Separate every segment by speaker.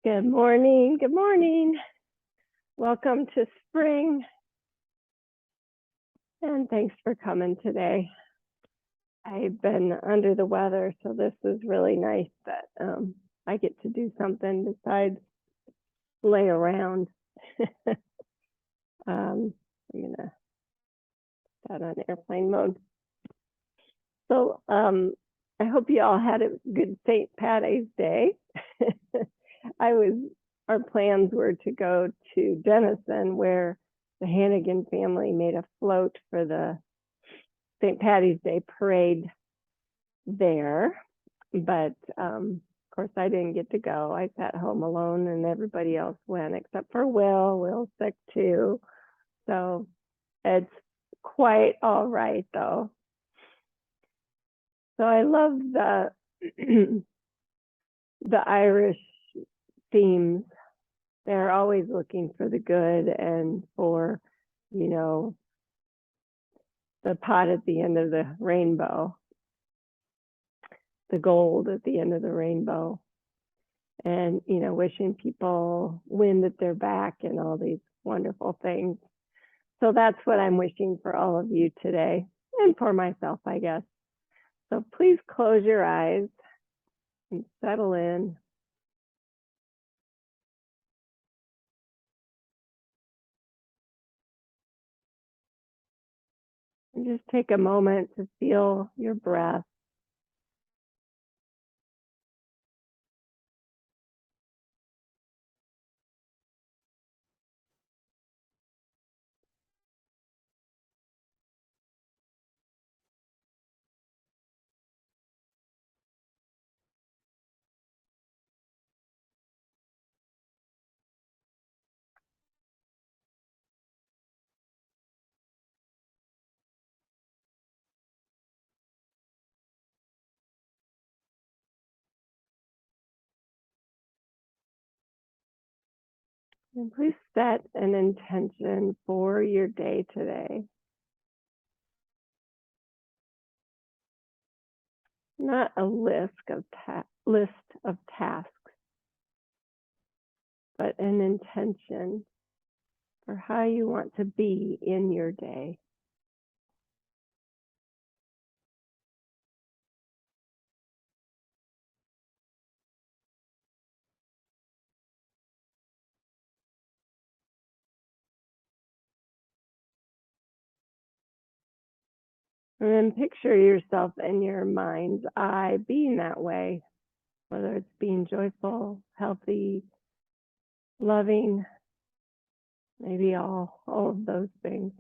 Speaker 1: Good morning. Good morning. Welcome to spring. And thanks for coming today. I've been under the weather, so this is really nice that I get to do something besides lay around. I'm going to set on airplane mode. So I hope you all had a good St. Patty's Day. Our plans were to go to Denison, where the Hannigan family made a float for the St. Patty's Day parade there. But of course, I didn't get to go. I sat home alone and everybody else went except for Will. Will's sick too. So it's quite all right though. So I love the Irish themes. They're always looking for the good and for, the pot at the end of the rainbow, the gold at the end of the rainbow, and, wishing people wind at their back and all these wonderful things. So that's what I'm wishing for all of you today, and for myself, I guess. So please close your eyes and settle in. And just take a moment to feel your breath. And please set an intention for your day today. Not a list of tasks, but an intention for how you want to be in your day. And then picture yourself in your mind's eye being that way, whether it's being joyful, healthy, loving, maybe all of those things.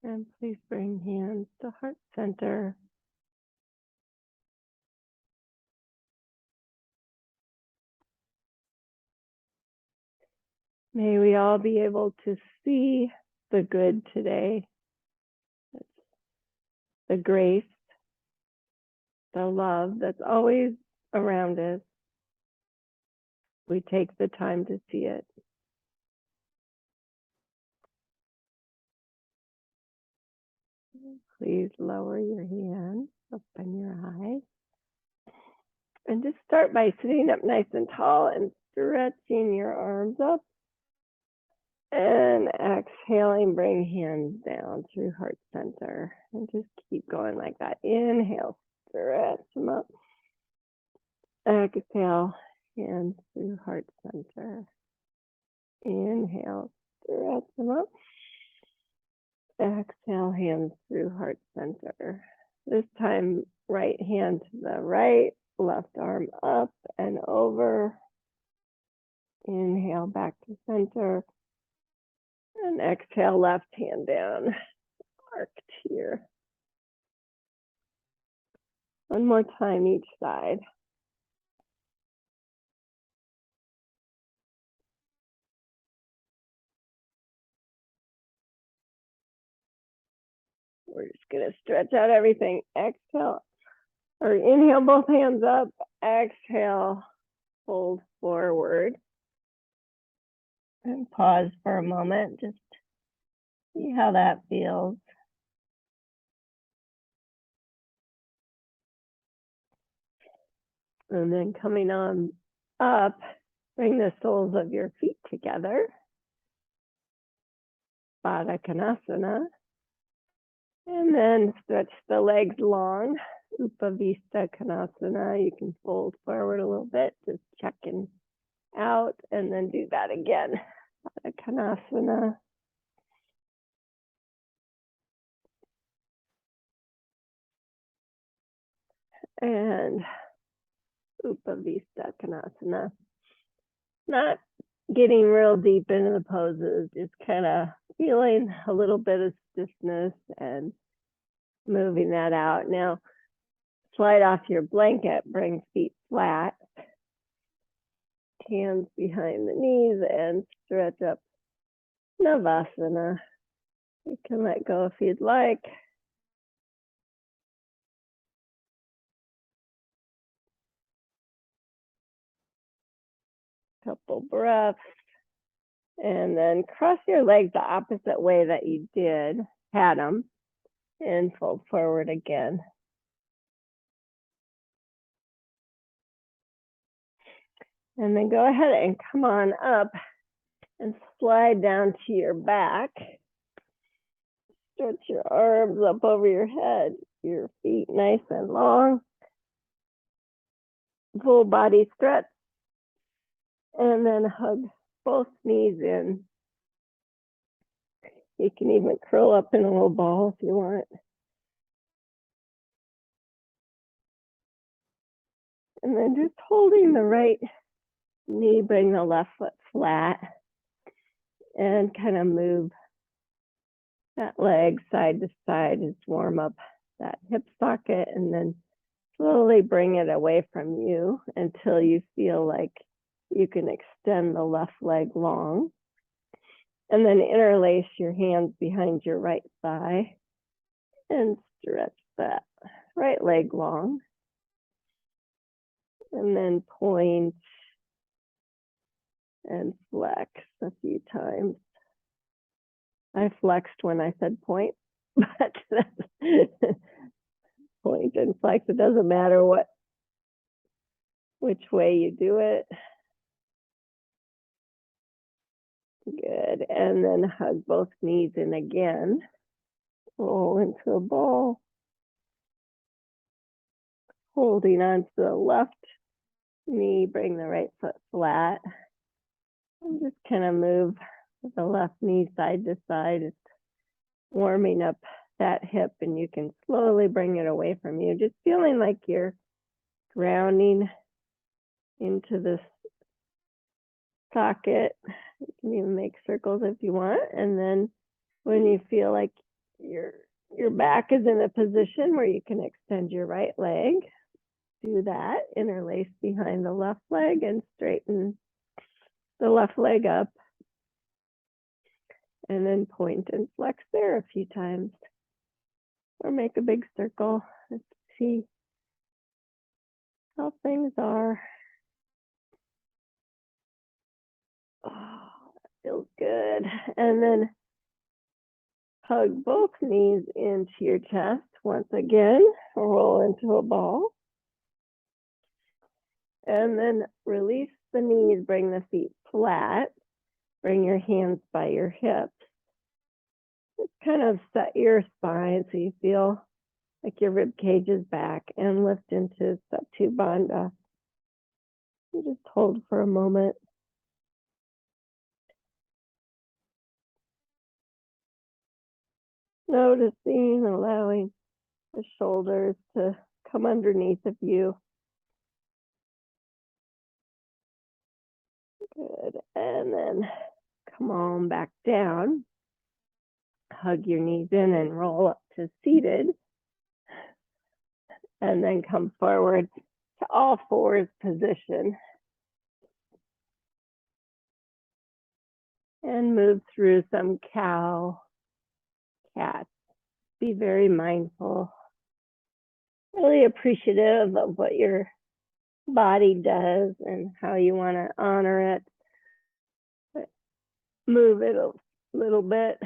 Speaker 1: And please bring hands to heart center. May we all be able to see the good today, the grace, the love that's always around us. We take the time to see it. Please lower your hand, open your eyes. And just start by sitting up nice and tall and stretching your arms up. And exhaling, bring hands down through heart center. And just keep going like that. Inhale, stretch them up. Exhale, hands through heart center. Inhale, stretch them up. Exhale, hands through heart center. This time, right hand to the right, left arm up and over. Inhale, back to center. And exhale, left hand down, arced here. One more time each side. We're just gonna stretch out everything. Exhale, or inhale, both hands up. Exhale, fold forward and pause for a moment. Just see how that feels. And then coming on up, bring the soles of your feet together. Baddha Konasana. And then stretch the legs long. Upavista Konasana. You can fold forward a little bit, just checking out, and then do that again. Baddha Konasana. And Upavista Konasana. Not getting real deep into the poses, just kind of feeling a little bit of stiffness and moving that out. Now, slide off your blanket, bring feet flat, hands behind the knees, and stretch up Navasana. You can let go if you'd like. Couple breaths. And then cross your legs the opposite way that you had them, and fold forward again. And then go ahead and come on up and slide down to your back. Stretch your arms up over your head, your feet nice and long. Full body stretch. And then hug both knees in. You can even curl up in a little ball if you want. And then just holding the right knee, bring the left foot flat, and kind of move that leg side to side. Just warm up that hip socket, and then slowly bring it away from you until you feel like you can extend the left leg long. And then interlace your hands behind your right thigh and stretch that right leg long. And then point and flex a few times. I flexed when I said point, but point and flex. It doesn't matter which way you do it. Good. And then hug both knees in again. Roll into a ball. Holding onto the left knee, bring the right foot flat. And just kind of move the left knee side to side. It's warming up that hip, and you can slowly bring it away from you. Just feeling like you're grounding into this socket. You can even make circles if you want. And then when you feel like your back is in a position where you can extend your right leg, do that. Interlace behind the left leg and straighten the left leg up. And then point and flex there a few times. Or make a big circle. Let's see how things are. Oh, that feels good. And then hug both knees into your chest once again. Roll into a ball. And then release the knees, bring the feet flat. Bring your hands by your hips. Just kind of set your spine so you feel like your rib cage is back, and lift into Satu Bandha. You just hold for a moment. Noticing, allowing the shoulders to come underneath of you. Good. And then come on back down. Hug your knees in and roll up to seated. And then come forward to all fours position. And move through some cow, cat. Be very mindful. Really appreciative of what you're body does and how you want to honor it. But move it a little bit.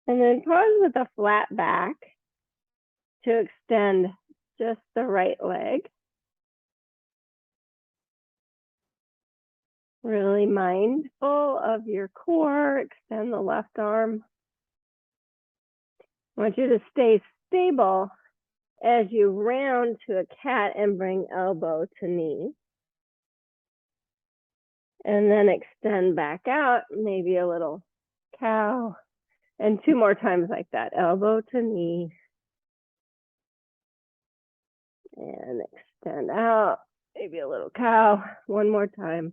Speaker 1: And then pause with a flat back to extend just the right leg. Really mindful of your core. Extend the left arm. I want you to stay stable as you round to a cat and bring elbow to knee. And then extend back out, maybe a little cow. And 2 more times like that, elbow to knee. And extend out, maybe a little cow. 1 more time.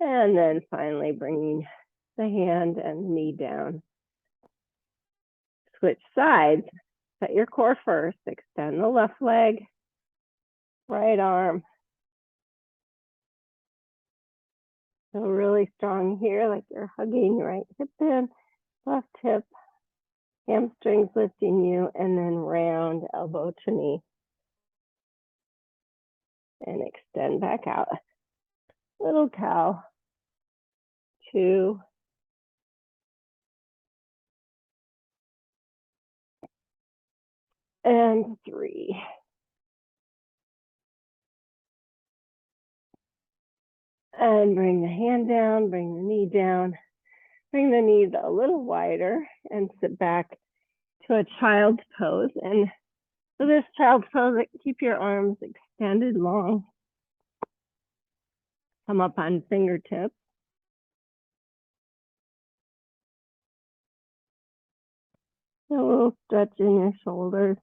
Speaker 1: And then finally bringing the hand and knee down. Switch sides. Set your core first. Extend the left leg, right arm. So really strong here, like you're hugging your right hip in, left hip, hamstrings lifting you, and then round elbow to knee. And extend back out. Little cow. 2. And 3. And bring the hand down, bring the knee down, bring the knees a little wider and sit back to a child's pose. And for this child's pose, keep your arms extended long. Come up on fingertips. A little stretch in your shoulders.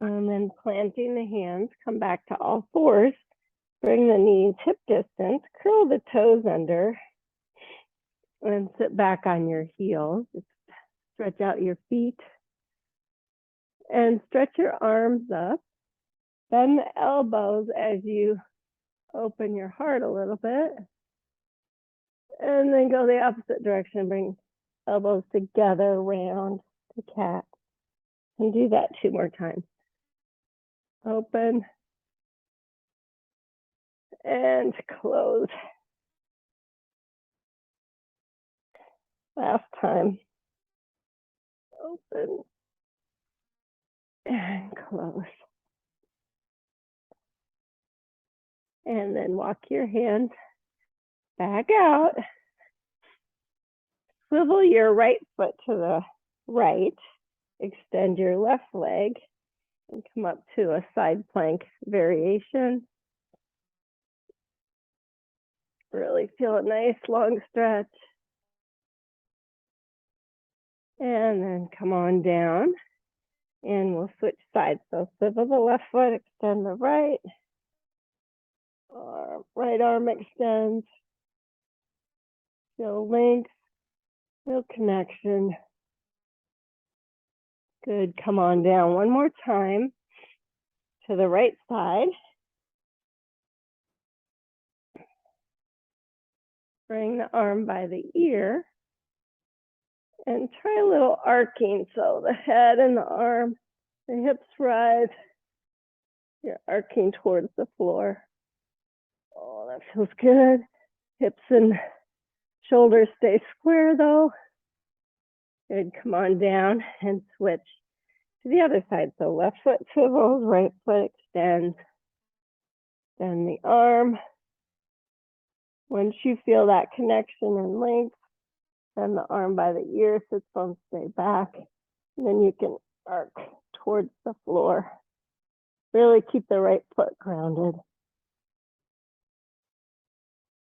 Speaker 1: And then planting the hands, come back to all fours. Bring the knees hip distance, curl the toes under, and sit back on your heels. Just stretch out your feet. And stretch your arms up. Bend the elbows as you open your heart a little bit. And then go the opposite direction. Bring elbows together, round to cat. And do that 2 more times. Open. And close. Last time. Open. And close. And then walk your hands back out. Swivel your right foot to the right. Extend your left leg and come up to a side plank variation. Really feel a nice long stretch. And then come on down and we'll switch sides. So swivel the left foot, extend the right. Right arm extends. Feel length, feel connection. Good, come on down 1 more time to the right side. Bring the arm by the ear and try a little arcing. So the head and the arm, the hips rise. You're arcing towards the floor. Oh, that feels good. Hips and shoulders stay square though. Good, come on down and switch to the other side. So left foot swivels, right foot extends. Then the arm. Once you feel that connection and length, then the arm by the ear, sits bones stay back. And then you can arc towards the floor. Really keep the right foot grounded.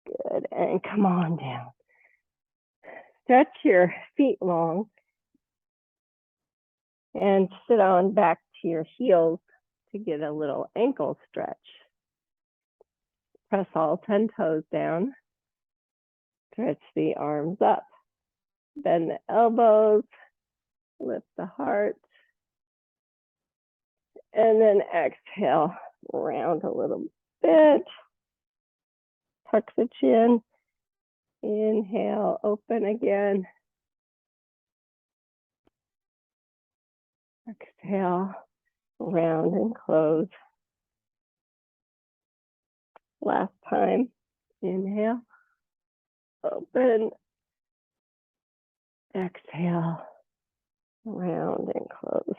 Speaker 1: Good, and come on down. Stretch your feet long and sit on back to your heels to get a little ankle stretch. Press all 10 toes down. Stretch the arms up. Bend the elbows. Lift the heart. And then exhale, round a little bit. Tuck the chin. Inhale, open again. Exhale, round and close. Last time. Inhale, open. Exhale, round and close.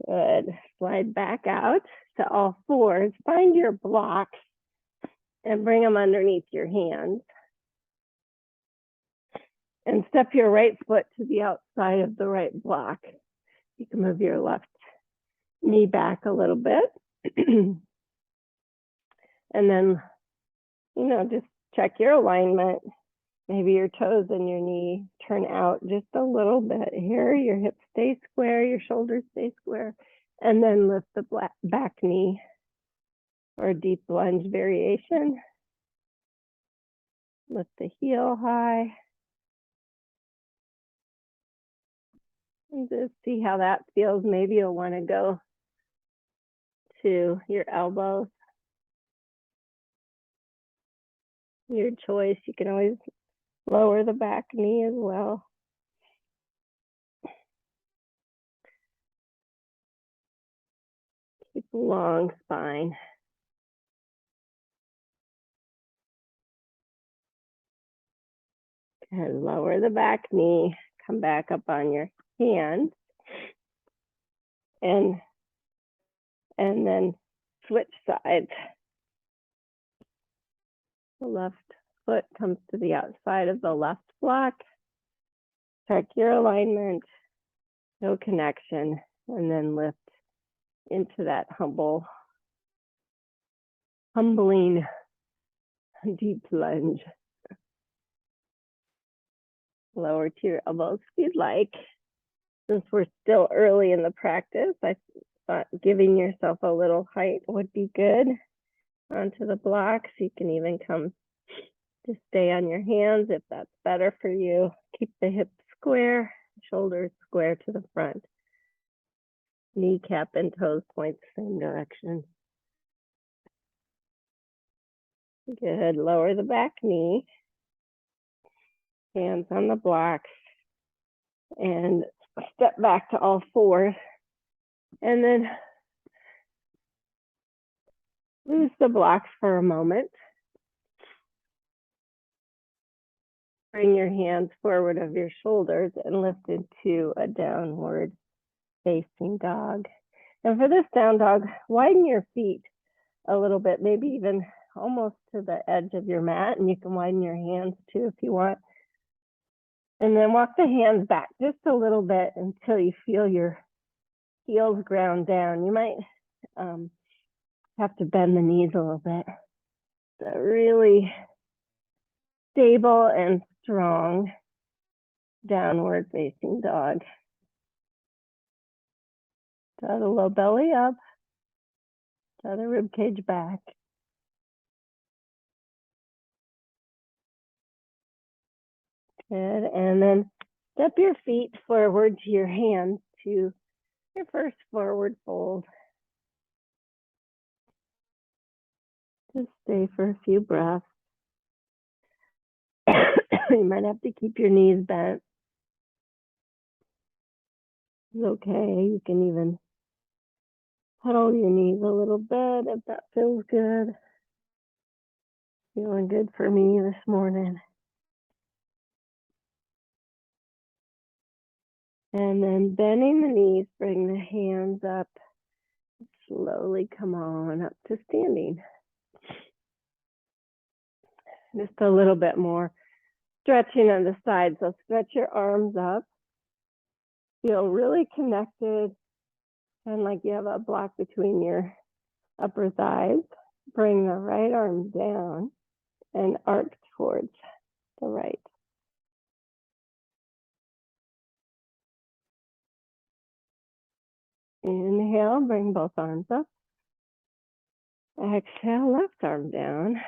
Speaker 1: Good. Slide back out to all fours. Find your blocks and bring them underneath your hands. And step your right foot to the outside of the right block. You can move your left knee back a little bit. And then, just check your alignment. Maybe your toes and your knee turn out just a little bit here. Your hips stay square, your shoulders stay square. And then lift the back knee for a deep lunge variation. Lift the heel high. And just see how that feels. Maybe you'll want to go to your elbows. Your choice. You can always lower the back knee as well. Keep a long spine. And lower the back knee. Come back up on your hands. And then switch sides. The left foot comes to the outside of the left block. Check your alignment. No connection. And then lift into that humbling deep lunge. Lower to your elbows if you'd like. Since we're still early in the practice, I thought giving yourself a little height would be good onto the blocks. You can even come to stay on your hands if that's better for you. Keep the hips square, shoulders square to the front. Kneecap and toes point the same direction. Good. Lower the back knee. Hands on the blocks. And step back to all fours. And then loose the blocks for a moment. Bring your hands forward of your shoulders and lift into a downward facing dog. And for this down dog, widen your feet a little bit, maybe even almost to the edge of your mat, and you can widen your hands too if you want. And then walk the hands back just a little bit until you feel your heels ground down. You might have to bend the knees a little bit. So really stable and strong downward facing dog. Draw the low belly up. Draw the rib cage back. Good. And then step your feet forward to your hands to your first forward fold. Just stay for a few breaths. You might have to keep your knees bent. It's okay. You can even huddle your knees a little bit if that feels good. Feeling good for me this morning. And then bending the knees, bring the hands up. Slowly come on up to standing. Just a little bit more stretching on the side. So stretch your arms up. Feel really connected and like you have a block between your upper thighs. Bring the right arm down and arc towards the right. Inhale, bring both arms up. Exhale, left arm down,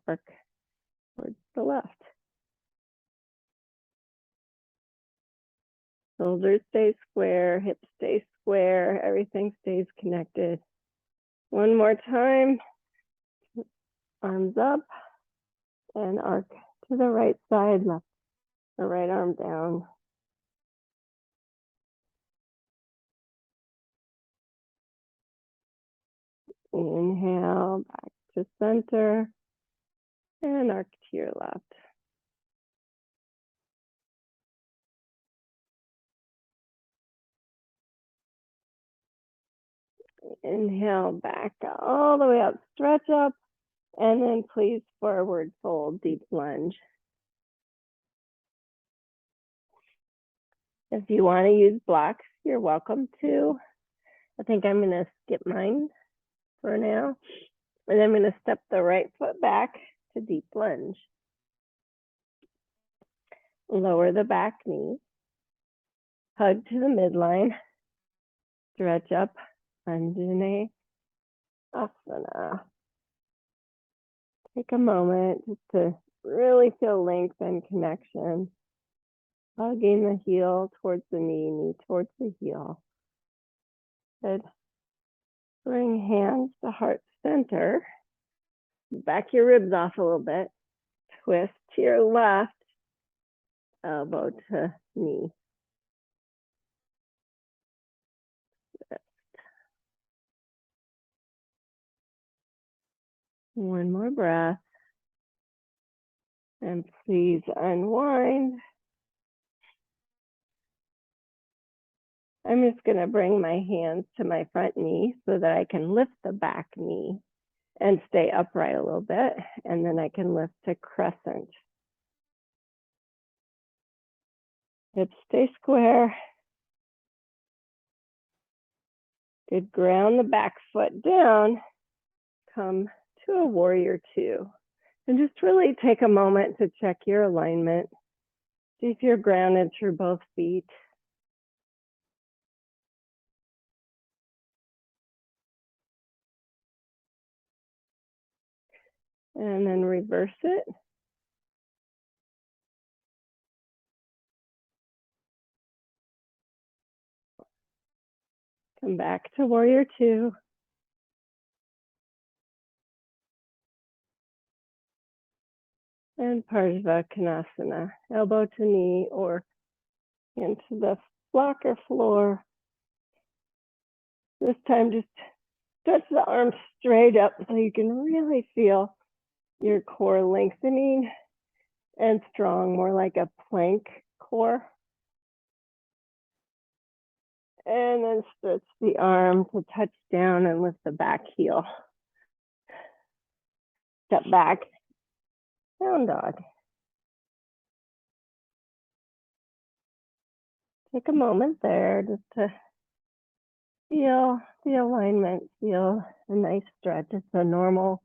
Speaker 1: work towards the left. Shoulders stay square, hips stay square, everything stays connected. One more time, arms up and arc to the right side, left, the right arm down. Inhale, back to center, and arc to your left. Inhale, back all the way up, stretch up, and then please forward fold, deep lunge. If you want to use blocks, you're welcome to. I think I'm going to skip mine for now. And I'm going to step the right foot back to deep lunge. Lower the back knee. Hug to the midline. Stretch up. Anjane Asana. Take a moment just to really feel length and connection. Hugging the heel towards the knee, knee towards the heel. Good. Bring hands to heart center. Back your ribs off a little bit. Twist to your left, elbow to knee. One more breath. And please unwind. I'm just going to bring my hands to my front knee so that I can lift the back knee and stay upright a little bit. And then I can lift to crescent. Hips stay square. Good, ground the back foot down. Come to a warrior two. And just really take a moment to check your alignment. See if you're grounded through both feet. And then reverse it. Come back to warrior two. And Parsva Konasana, elbow to knee or into the block or floor. This time just stretch the arms straight up so you can really feel your core lengthening and strong, more like a plank core. And then stretch the arm to touch down and lift the back heel. Step back, down dog. Take a moment there just to feel the alignment, feel a nice stretch. It's a normal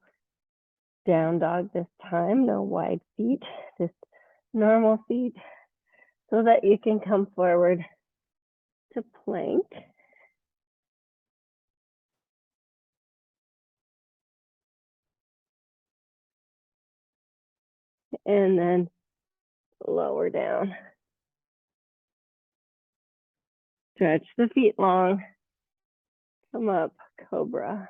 Speaker 1: down dog this time, no wide feet, just normal feet, so that you can come forward to plank. And then lower down. Stretch the feet long. Come up, cobra.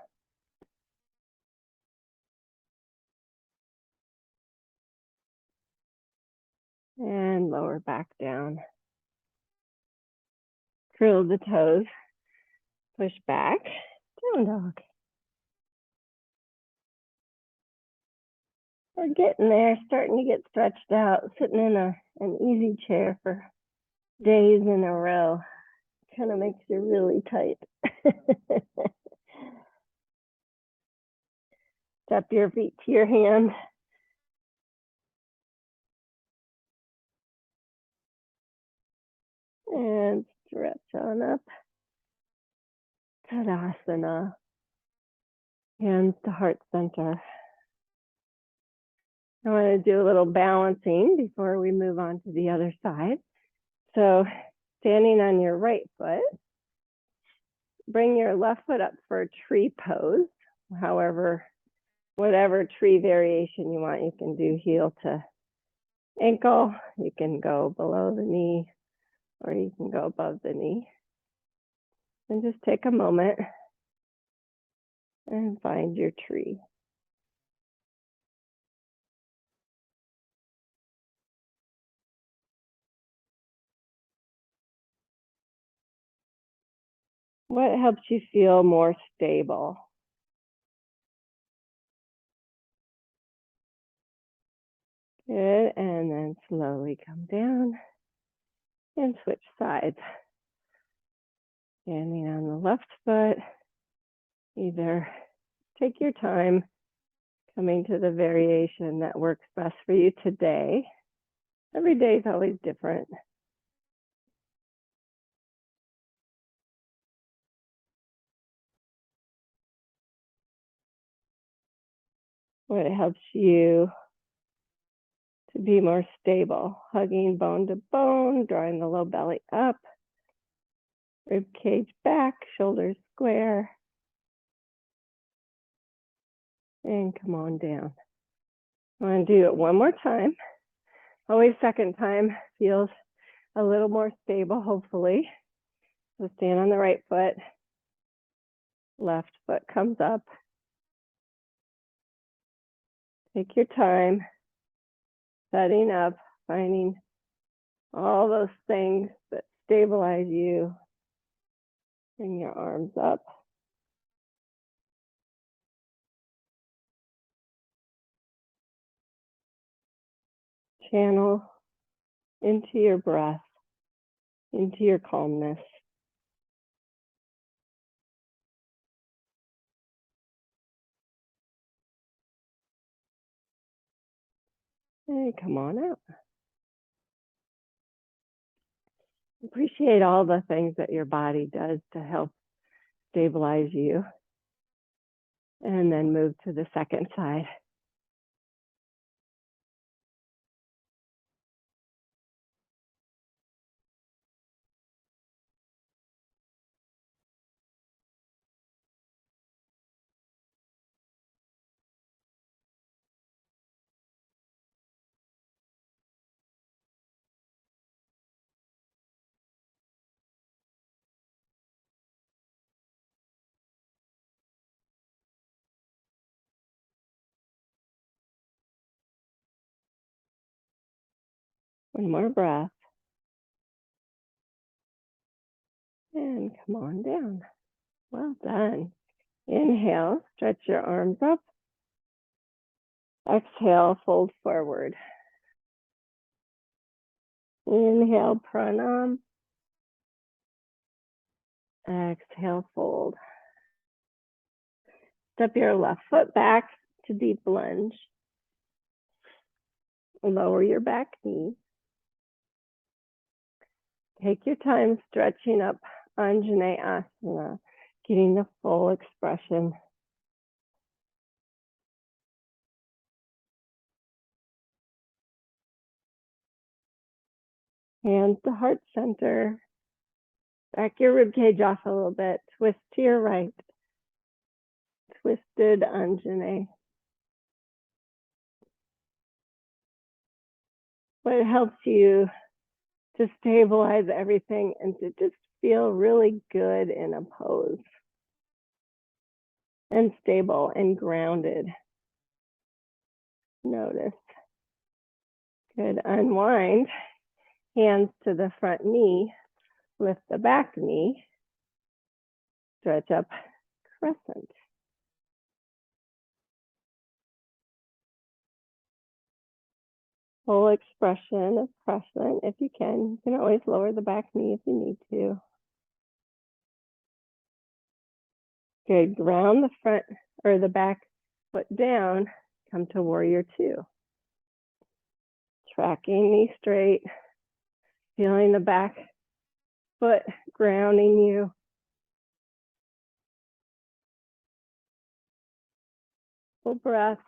Speaker 1: And lower back down. Curl the toes. Push back, down dog. We're getting there, starting to get stretched out, sitting in an easy chair for days in a row. Kind of makes you really tight. Step your feet to your hands. And stretch on up. Tadasana. Hands to heart center. I want to do a little balancing before we move on to the other side. So standing on your right foot, bring your left foot up for a tree pose. whatever tree variation you want. You can do heel to ankle, you can go below the knee, or you can go above the knee. And just take a moment and find your tree. What helps you feel more stable? Good, and then slowly come down and switch sides. Standing on the left foot, either take your time coming to the variation that works best for you today. Every day is always different. What helps you to be more stable? Hugging bone to bone, drawing the low belly up, rib cage back, shoulders square, and come on down. I want to do it one more time. Always second time feels a little more stable, hopefully. So stand on the right foot, left foot comes up. Take your time, setting up, finding all those things that stabilize you. Bring your arms up. Channel into your breath, into your calmness. And come on out. Appreciate all the things that your body does to help stabilize you. And then move to the second side. One more breath. And come on down. Well done. Inhale, stretch your arms up. Exhale, fold forward. Inhale, pranam. Exhale, fold. Step your left foot back to deep lunge. Lower your back knee. Take your time stretching up Anjaneyasana, getting the full expression. Hands to heart center. Back your rib cage off a little bit. Twist to your right. Twisted Anjaney. What helps you to stabilize everything and to just feel really good in a pose and stable and grounded. Notice. Good. Unwind. Hands to the front knee. Lift the back knee. Stretch up crescent. Full expression of crescent if you can. You can always lower the back knee if you need to. Good. Ground the front or the back foot down. Come to warrior two. Tracking knee straight. Feeling the back foot grounding you. Full breaths.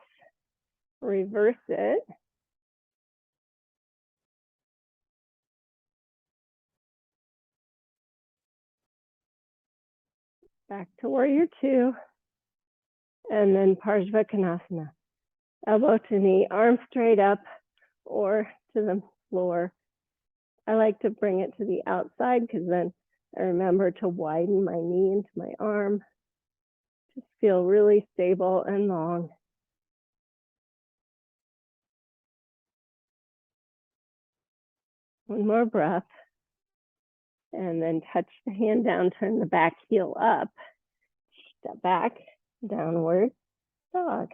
Speaker 1: Reverse it. Back to warrior two. And then Parshvakonasana. Elbow to knee, arm straight up or to the floor. I like to bring it to the outside because then I remember to widen my knee into my arm. Just feel really stable and long. One more breath. And then touch the hand down, turn the back heel up. Step back, downward dog.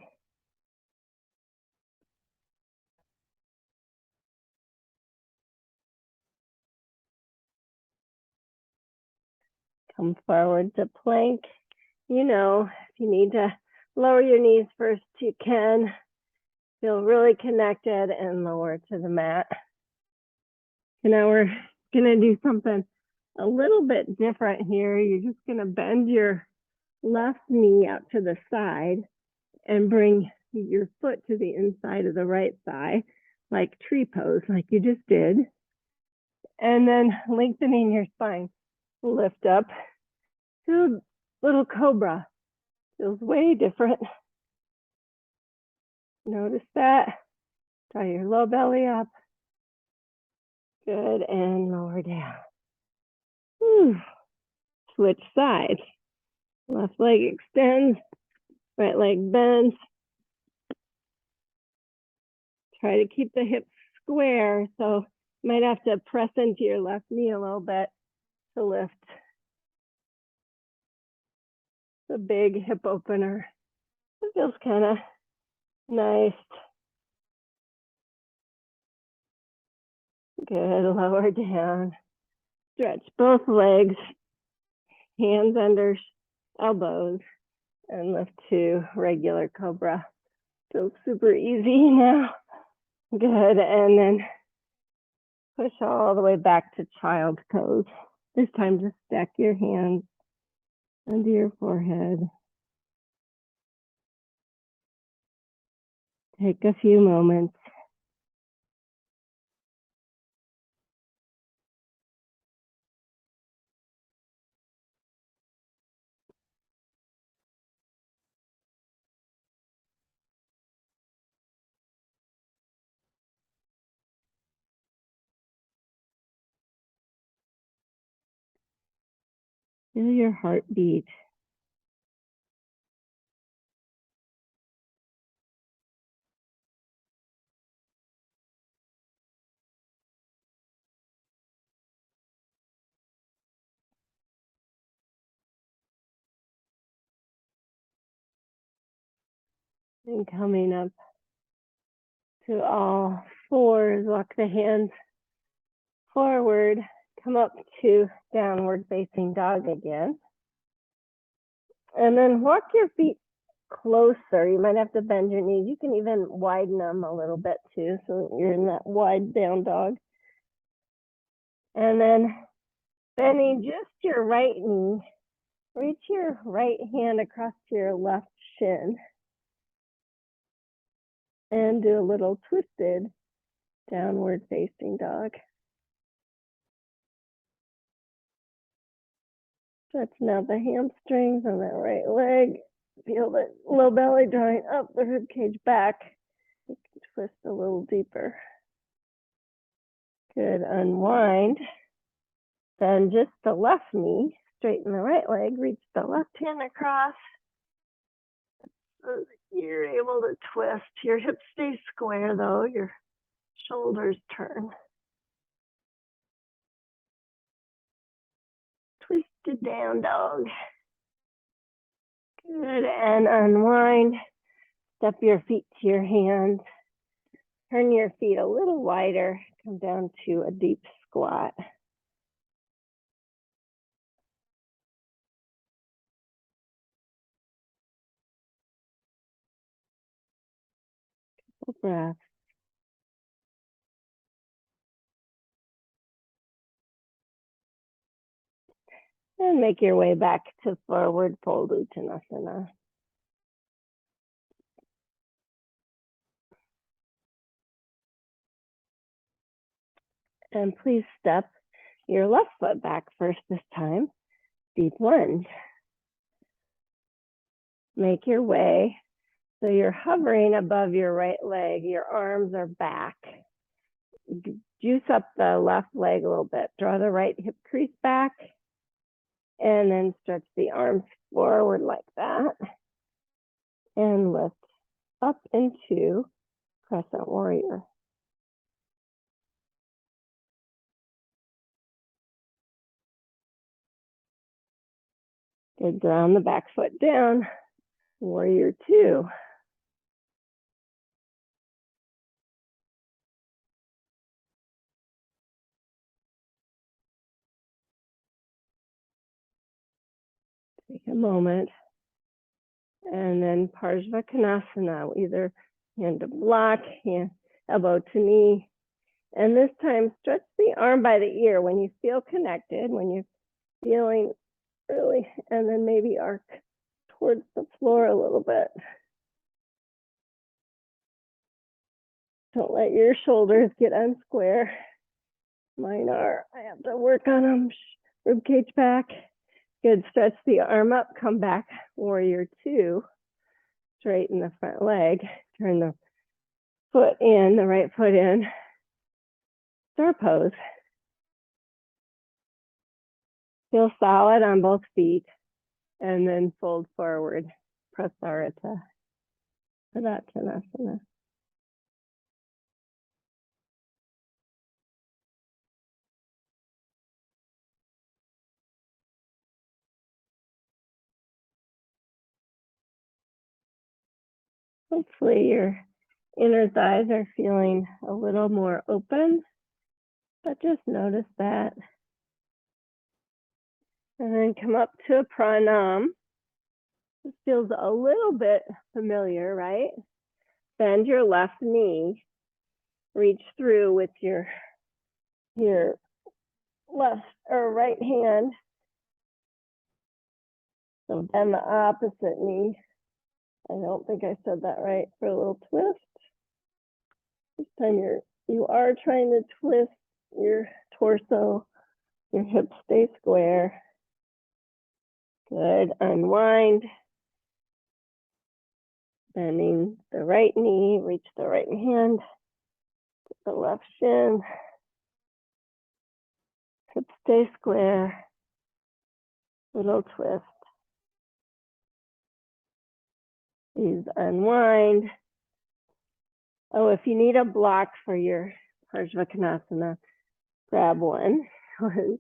Speaker 1: Come forward to plank. You know, if you need to lower your knees first, you can. Feel really connected and lower to the mat. And now we're gonna do something a little bit different here. You're just gonna bend your left knee out to the side and bring your foot to the inside of the right thigh, like tree pose, like you just did. And then lengthening your spine. Lift up to a little cobra. Feels way different. Notice that. Draw your low belly up. Good, and lower down. Whew. Switch sides. Left leg extends, right leg bends. Try to keep the hips square, so you might have to press into your left knee a little bit to lift the big hip opener. It feels kind of nice. Good, lower down. Stretch both legs, hands under elbows, and lift to regular cobra. Feels super easy now. Good, and then push all the way back to child's pose. This time just stack your hands under your forehead. Take a few moments. Feel your heartbeat. And coming up to all fours, walk the hands forward, come up to downward facing dog again. And then walk your feet closer. You might have to bend your knees. You can even widen them a little bit too, so you're in that wide down dog. And then bending just your right knee, reach your right hand across your left shin and do a little twisted downward facing dog. Stretching out the hamstrings on that right leg. Feel the low belly drawing up, the rib cage back. You can twist a little deeper. Good, unwind. Then just the left knee, straighten the right leg, reach the left hand across. So you're able to twist. Your hips stay square though, your shoulders turn. Twisted down dog. Good, and unwind. Step your feet to your hands. Turn your feet a little wider. Come down to a deep squat. Full breath. And make your way back to forward fold Uttanasana. And please step your left foot back first this time. Deep lunge. make your way. So you're hovering above your right leg. Your arms are back. Juice up the left leg a little bit. Draw the right hip crease back. And then stretch the arms forward like that. And lift up into Crescent Warrior. Good, ground the back foot down. Warrior 2. Take a moment. And then Parsvakonasana, either hand to block, hand, elbow to knee. And this time, stretch the arm by the ear when you feel connected, when you're feeling really, and then maybe arc towards the floor a little bit. Don't let your shoulders get unsquare. Mine are. I have to work on them. Rib cage back. Good. Stretch the arm up. Come back. Warrior 2. Straighten the front leg. Turn the foot in, the right foot in. Star pose. Feel solid on both feet. And then fold forward. Prasarita. Tadasana. Hopefully your inner thighs are feeling a little more open, but just notice that. And then come up to a pranam. This feels a little bit familiar, right? Bend your left knee. Reach through with your left or right hand. So bend the opposite knee. I don't think I said that right. For a little twist. This time you are trying to twist your torso. Your hips stay square. Good. Unwind. Bending the right knee. Reach the right hand. The left shin. Hips stay square. Little twist. Please unwind. Oh, if you need a block for your Parsvakonasana, grab one. And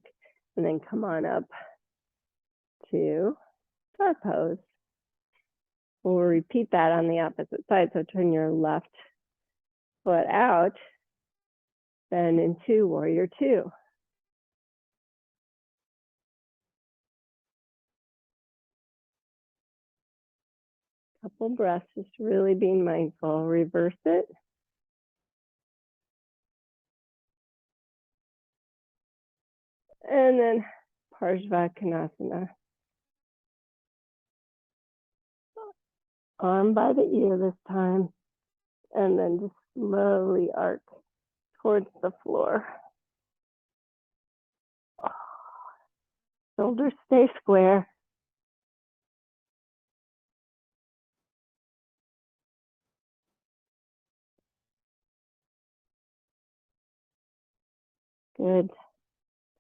Speaker 1: then come on up to star pose. We'll repeat that on the opposite side. So turn your left foot out, then into Warrior 2. Couple breaths, just really being mindful. Reverse it. And then Parsvakonasana. Arm by the ear this time. And then just slowly arc towards the floor. Shoulders stay square. Good.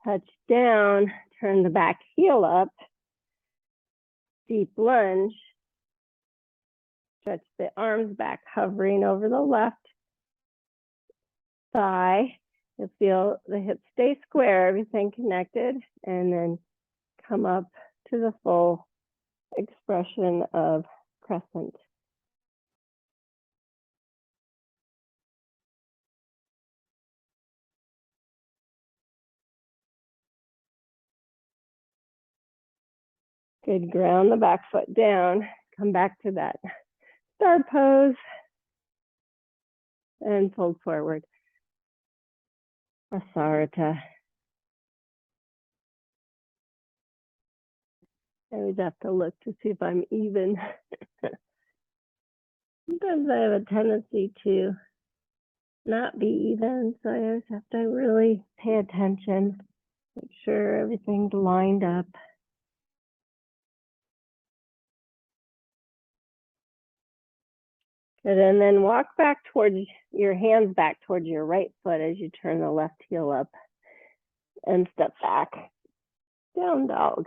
Speaker 1: Touch down, turn the back heel up. Deep lunge. Stretch the arms back, hovering over the left thigh. You'll feel the hips stay square, everything connected, and then come up to the full expression of crescent. Good, ground the back foot down. Come back to that star pose and fold forward. Prasarita. I always have to look to see if I'm even. Sometimes I have a tendency to not be even, so I always have to really pay attention, make sure everything's lined up. Good, and then walk back towards your hands back towards your right foot as you turn the left heel up and step back. Down dog.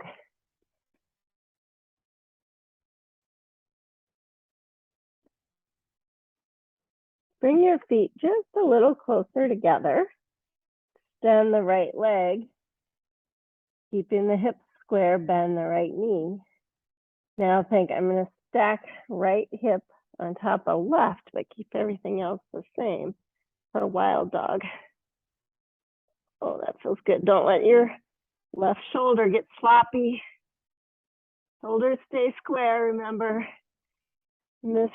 Speaker 1: Bring your feet just a little closer together. Extend the right leg, keeping the hips square, bend the right knee. Now think I'm going to stack right hip on top of left, but keep everything else the same for wild dog. Oh, that feels good. Don't let your left shoulder get sloppy. Shoulders stay square, remember. Good.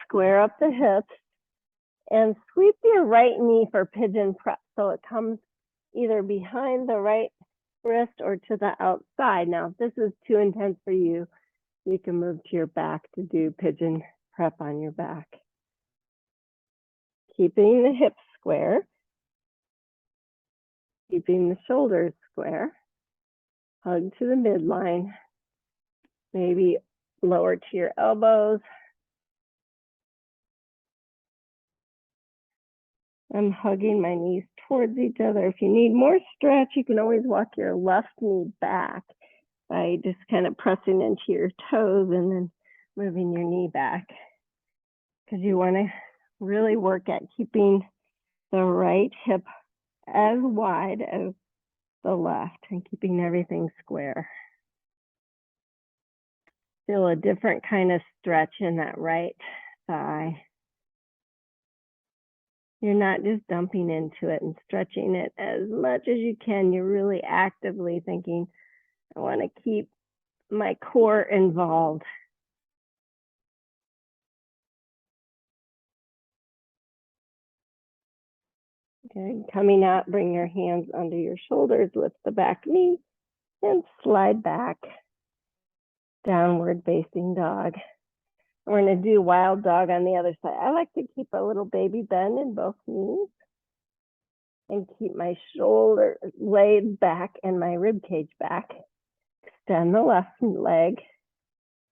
Speaker 1: Square up the hips and sweep your right knee for pigeon prep so it comes either behind the right wrist or to the outside. Now, if this is too intense for you, you can move to your back to do pigeon prep on your back. Keeping the hips square, keeping the shoulders square, hug to the midline, maybe lower to your elbows. I'm hugging my knees towards each other. If you need more stretch, you can always walk your left knee back by just kind of pressing into your toes and then moving your knee back. Because you want to really work at keeping the right hip as wide as the left and keeping everything square. Feel a different kind of stretch in that right thigh. You're not just dumping into it and stretching it as much as you can. You're really actively thinking, I want to keep my core involved. Okay, coming out, bring your hands under your shoulders, lift the back knee, and slide back. Downward facing dog. We're going to do wild dog on the other side. I like to keep a little baby bend in both knees and keep my shoulder laid back and my rib cage back. Extend the left leg,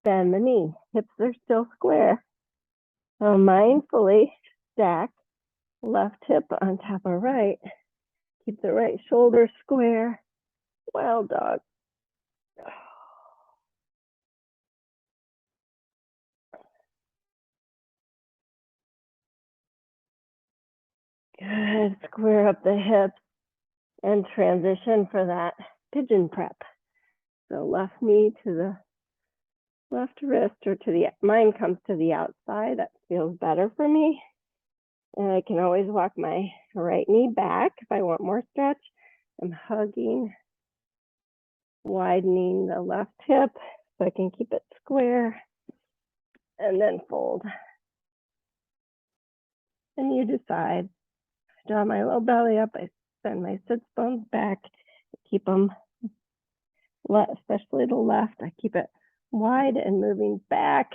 Speaker 1: bend the knee. Hips are still square. So mindfully stack left hip on top of right. Keep the right shoulder square. Wild dog. Good. Square up the hips and transition for that pigeon prep. So left knee to the left wrist or to the, mine comes to the outside. That feels better for me. And I can always walk my right knee back if I want more stretch. I'm hugging, widening the left hip so I can keep it square and then fold. And you decide. Draw my low belly up. I send my sits bones back. Keep them, especially the left. I keep it wide and moving back.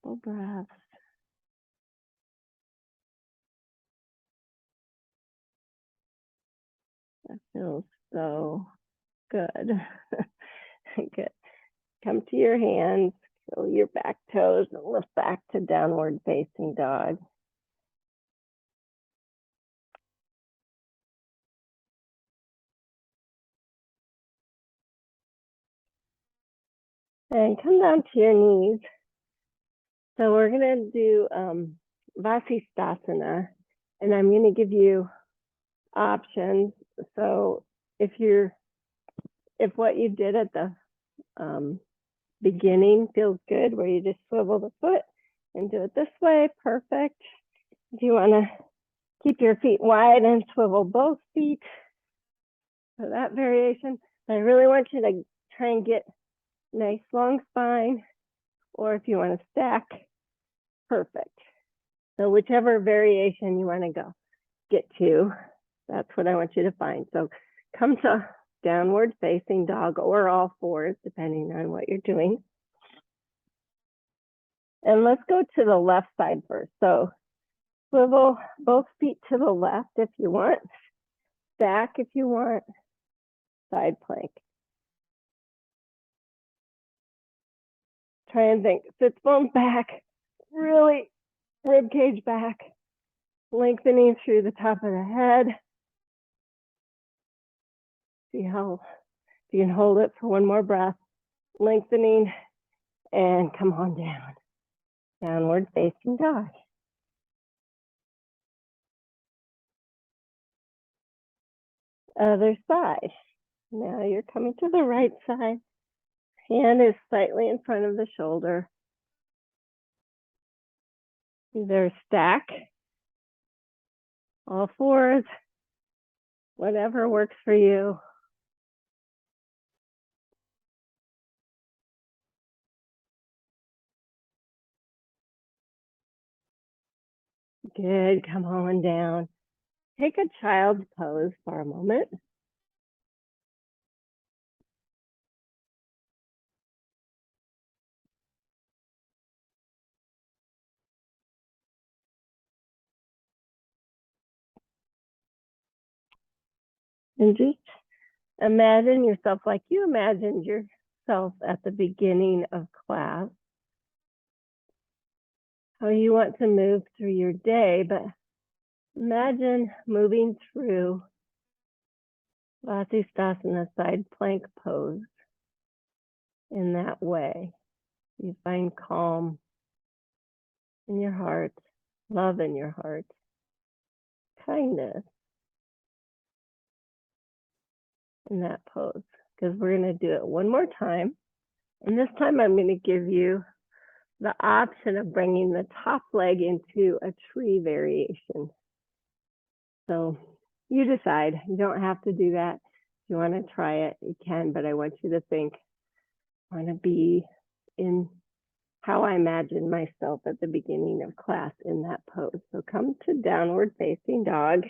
Speaker 1: Full breath. That feels so good. Good. Come to your hands, curl your back toes, and lift back to downward facing dog. And come down to your knees. So we're gonna do Vasisthasana, and I'm gonna give you options. So if what you did at the beginning feels good, where you just swivel the foot and do it this way, perfect. If you want to keep your feet wide and swivel both feet for that variation, I really want you to try and get nice long spine, or if you want to stack, perfect. So whichever variation you want to get to, that's what I want you to find. So come to downward facing dog or all fours, depending on what you're doing. And let's go to the left side first. So swivel both feet to the left if you want, stack if you want, side plank. Try and think, sits bones back, really rib cage back, lengthening through the top of the head. See how you can hold it for one more breath, lengthening, and come on down. Downward facing dog. Other side. Now you're coming to the right side. Hand is slightly in front of the shoulder. Either stack, all fours, whatever works for you. Good, come on down. Take a child's pose for a moment. And just imagine yourself like you imagined yourself at the beginning of class. How you want to move through your day, but imagine moving through Vasisthasana side plank pose in that way. You find calm in your heart, love in your heart, kindness in that pose. Because we're going to do it one more time. And this time I'm going to give you the option of bringing the top leg into a tree variation. So you decide. You don't have to do that. If you want to try it, you can, but I want you to think, I want to be in how I imagine myself at the beginning of class in that pose. So come to downward facing dog.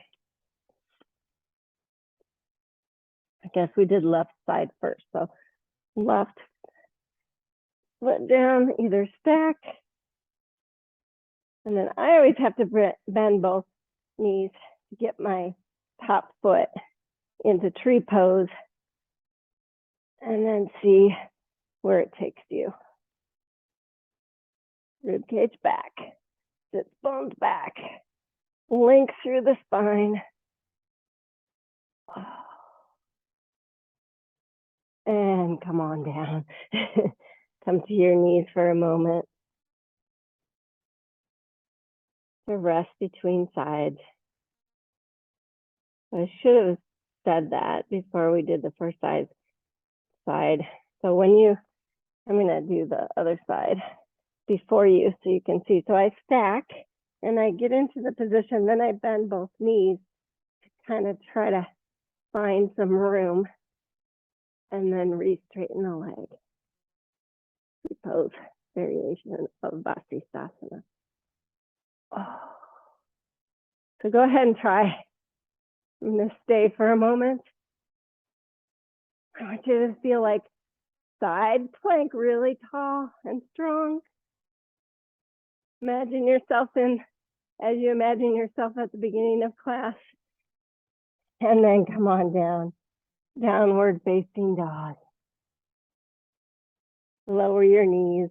Speaker 1: I guess we did left side first. So left foot down, either stack. And then I always have to bend both knees to get my top foot into tree pose and then see where it takes you. Rib cage back, sits bones back, link through the spine. And come on down. Come to your knees for a moment. To rest between sides. I should have said that before we did the first side. So when I'm going to do the other side before you so you can see. So I stack and I get into the position, then I bend both knees to kind of try to find some room and then re-straighten the leg. Pose variation of Vasisthasana. Oh. So go ahead and try. I'm going to stay for a moment. I want you to feel like side plank really tall and strong. Imagine yourself as you imagine yourself at the beginning of class. And then come on down. Downward facing dog. Lower your knees.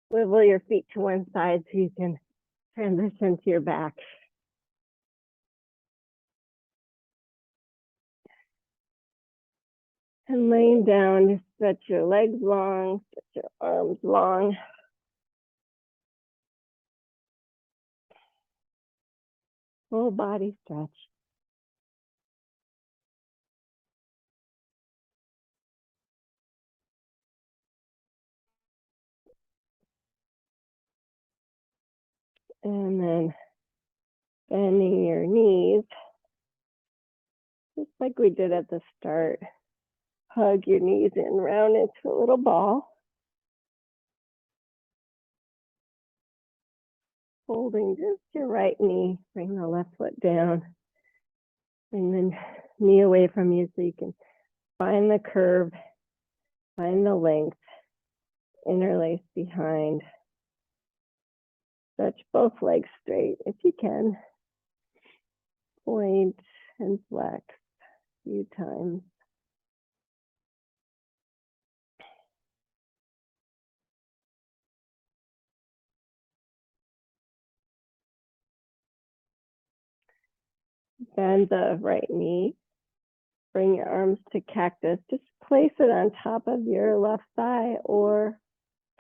Speaker 1: Swivel your feet to one side so you can transition to your back. And laying down, just stretch your legs long, stretch your arms long. Full body stretch. And then bending your knees, just like we did at the start. Hug your knees in, round into a little ball. Holding just your right knee, bring the left foot down. Bring the knee away from you so you can find the curve, find the length, interlace behind. Stretch both legs straight if you can. Point and flex a few times. Bend the right knee. Bring your arms to cactus. Just place it on top of your left thigh or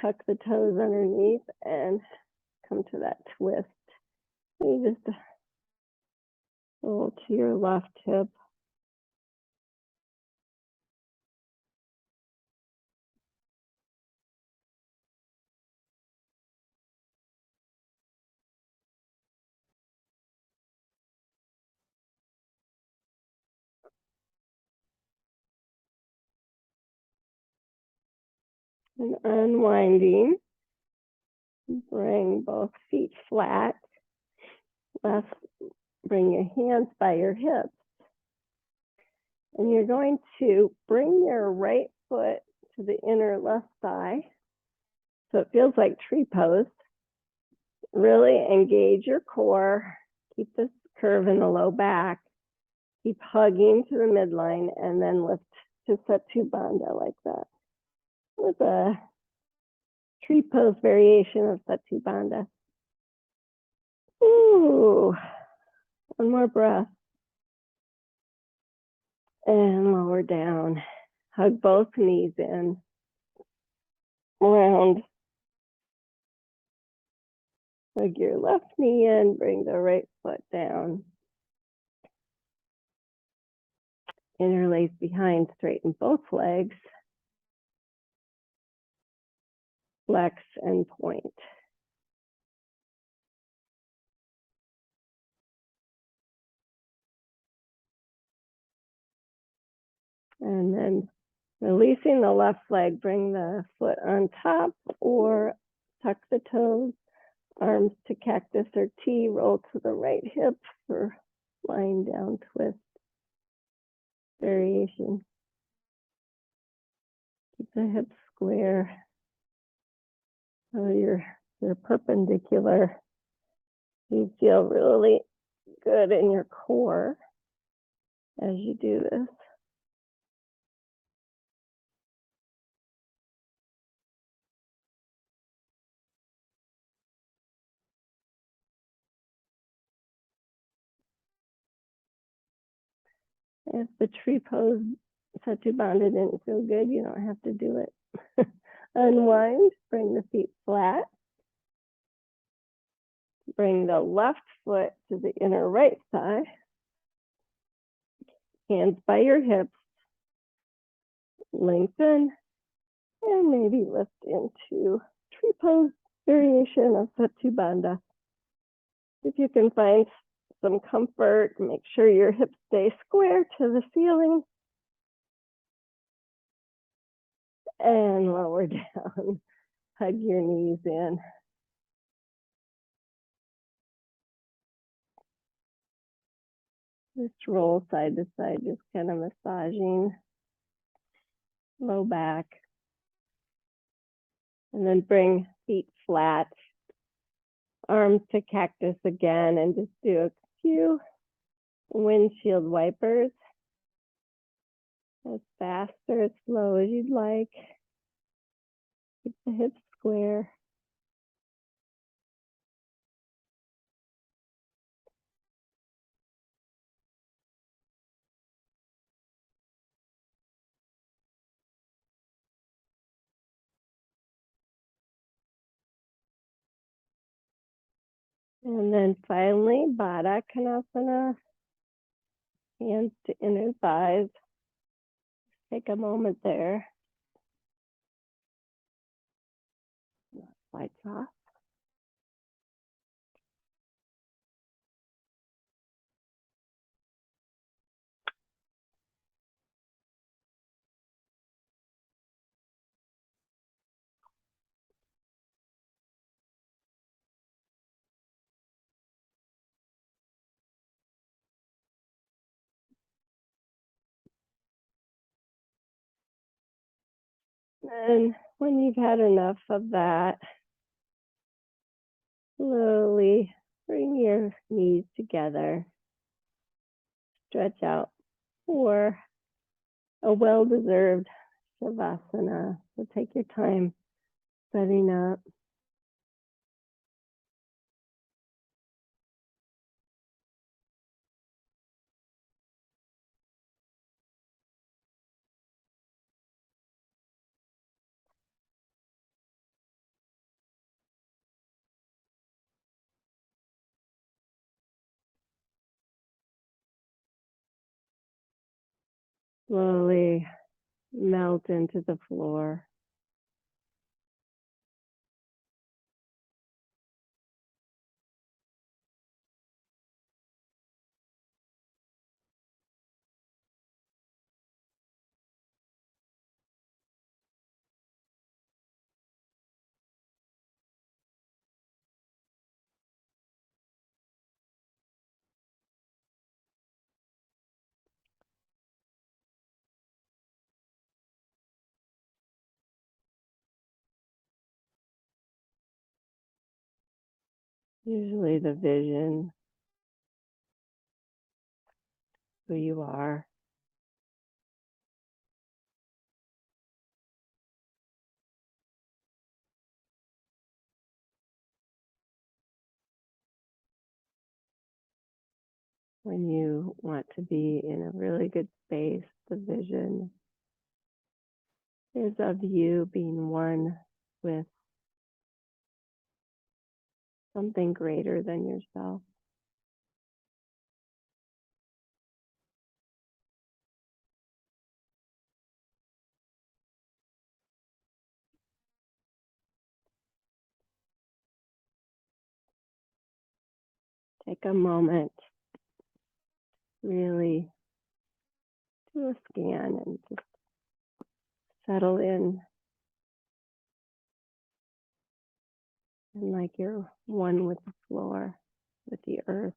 Speaker 1: tuck the toes underneath and come to that twist. You just roll to your left hip. And unwinding. Bring both feet flat. Bring your hands by your hips. And you're going to bring your right foot to the inner left thigh. So it feels like tree pose. Really engage your core. Keep this curve in the low back. Keep hugging to the midline and then lift to Setu Bandha like that. With a tree pose variation of Setu Bandha. Ooh, one more breath. And lower down. Hug both knees in. Round. Hug your left knee in. Bring the right foot down. Interlace behind. Straighten both legs. Flex and point. And then releasing the left leg, bring the foot on top or tuck the toes, arms to cactus or T, roll to the right hip for lying down twist variation. Keep the hips square so you're perpendicular. You feel really good in your core as you do this. If the tree pose Setu Bandha didn't feel good, you don't have to do it. Unwind, bring the feet flat. Bring the left foot to the inner right thigh. Hands by your hips. Lengthen and maybe lift into tree pose variation of Setu Bandha. If you can find some comfort, make sure your hips stay square to the ceiling. And lower down. Hug your knees in. Just roll side to side, just kind of massaging low back. And then bring feet flat, arms to cactus again, and just do a few windshield wipers. As fast or as slow as you'd like. Keep the hips square. And then finally, Baddha Konasana. Hands to inner thighs. Take a moment there. Lights off. And when you've had enough of that, slowly bring your knees together, stretch out for a well-deserved Shavasana. So take your time setting up. Slowly melt into the floor. Usually the vision, who you are. When you want to be in a really good space, the vision is of you being one with something greater than yourself. Take a moment, really do a scan and just settle in, and like you're one with the floor, with the earth.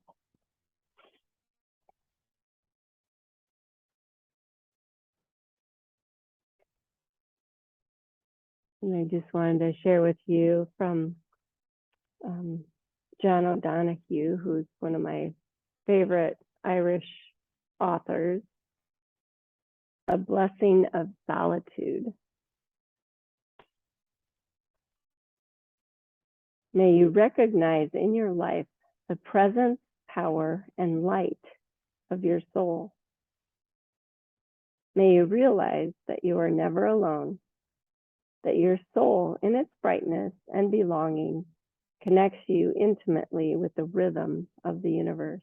Speaker 1: And I just wanted to share with you from John O'Donohue, who's one of my favorite Irish authors, A Blessing of Solitude. May you recognize in your life the presence, power, and light of your soul. May you realize that you are never alone, that your soul in its brightness and belonging connects you intimately with the rhythm of the universe.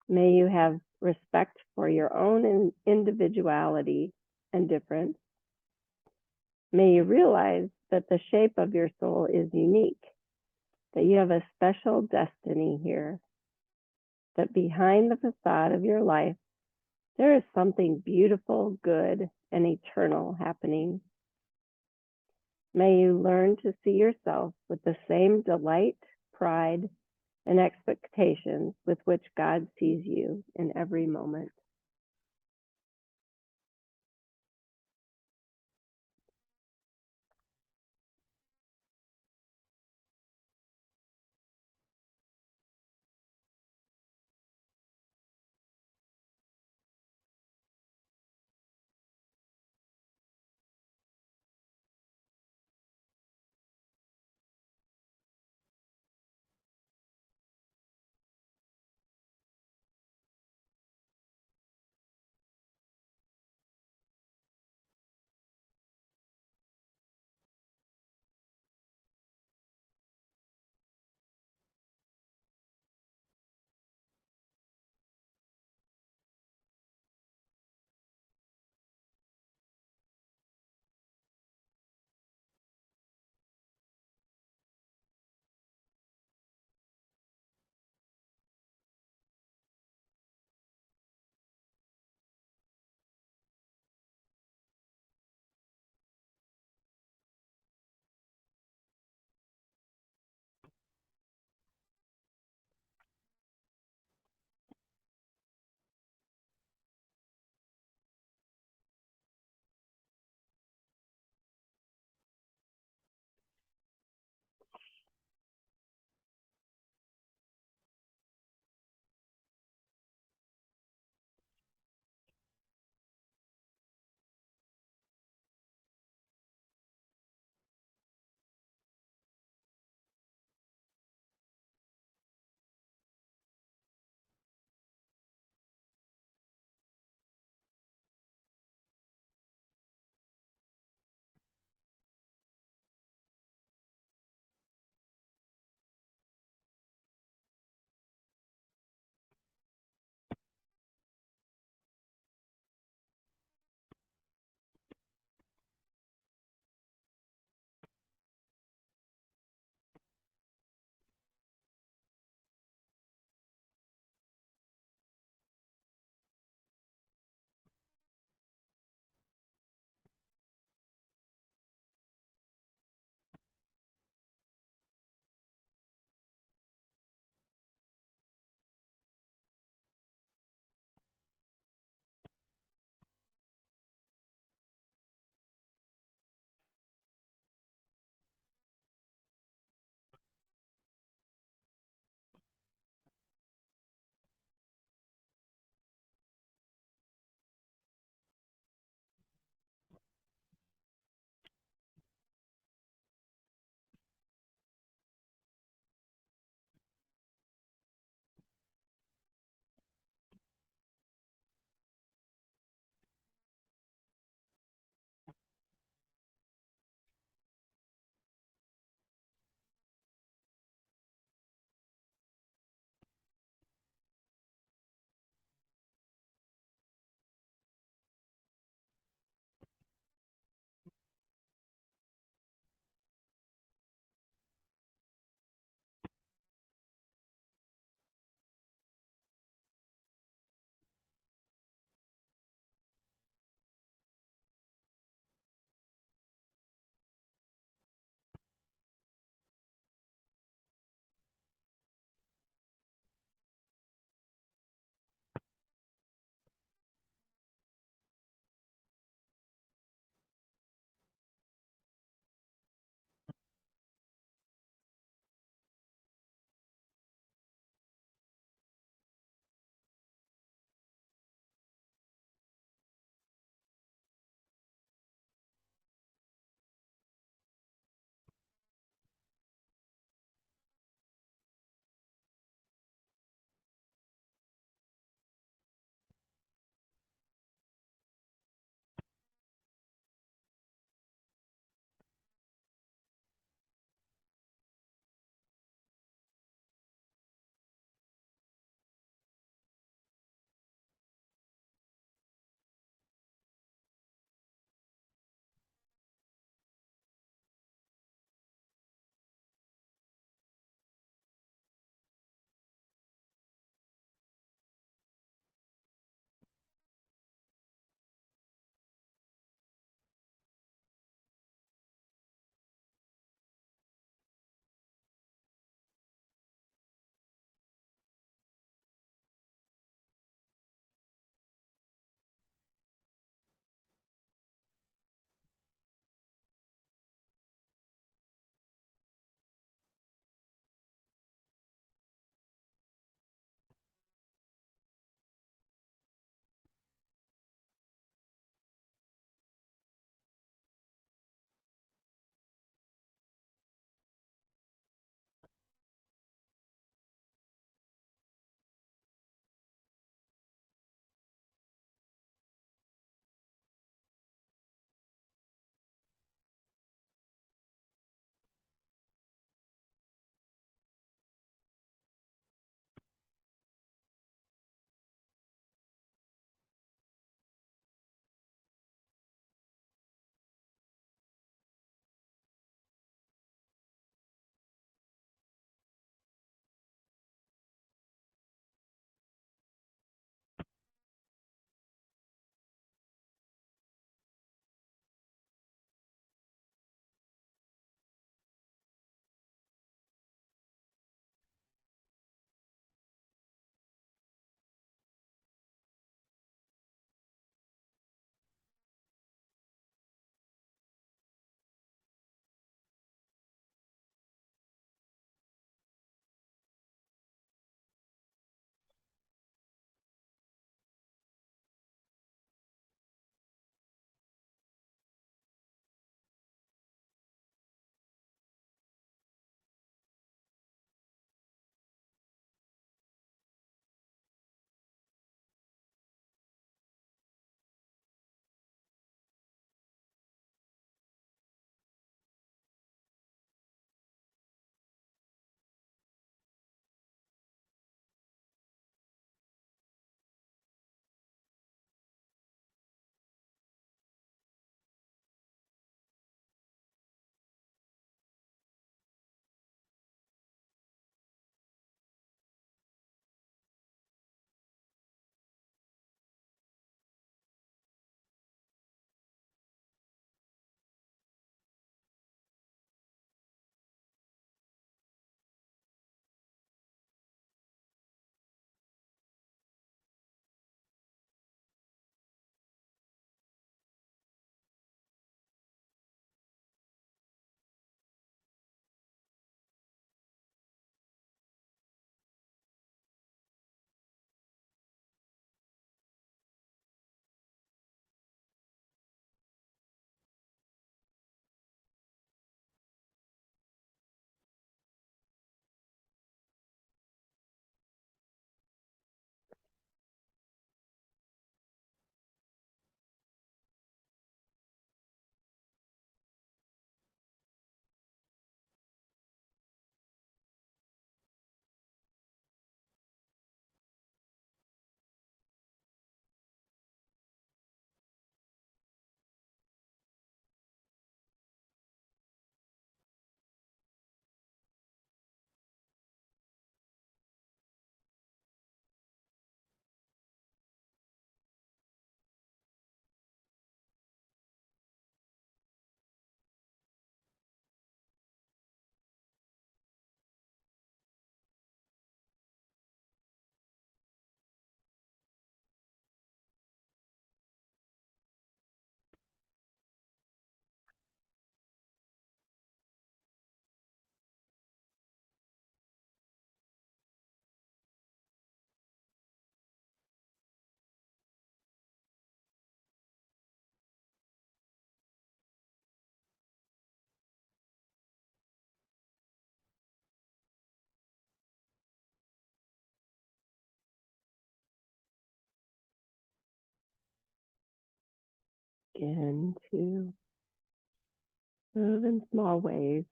Speaker 1: May you have respect for your own individuality and difference. May you realize that the shape of your soul is unique, that you have a special destiny here, that behind the facade of your life, there is something beautiful, good, and eternal happening. May you learn to see yourself with the same delight, pride, and expectations with which God sees you in every moment. begin to move in small ways.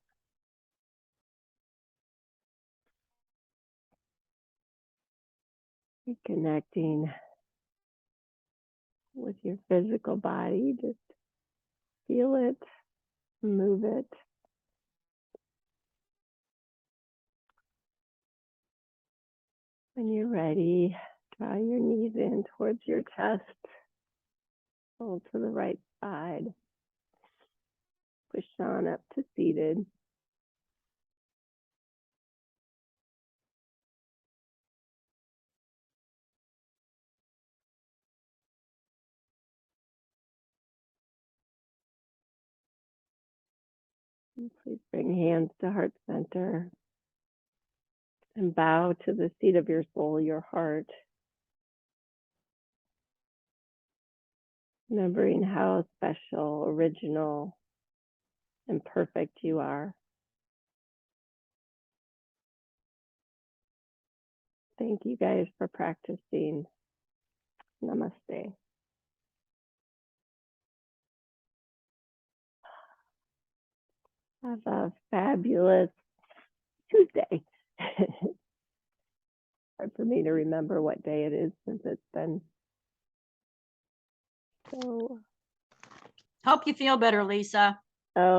Speaker 1: Connecting with your physical body, just feel it, move it. When you're ready, draw your knees in towards your chest, pull to the right side, push on up to seated. And please bring hands to heart center and bow to the seat of your soul, your heart. Remembering how special, original, and perfect you are. Thank you guys for practicing. Namaste. Have a fabulous Tuesday. Hard for me to remember what day it is since it's been so.
Speaker 2: Hope you feel better, Lisa.
Speaker 1: Oh,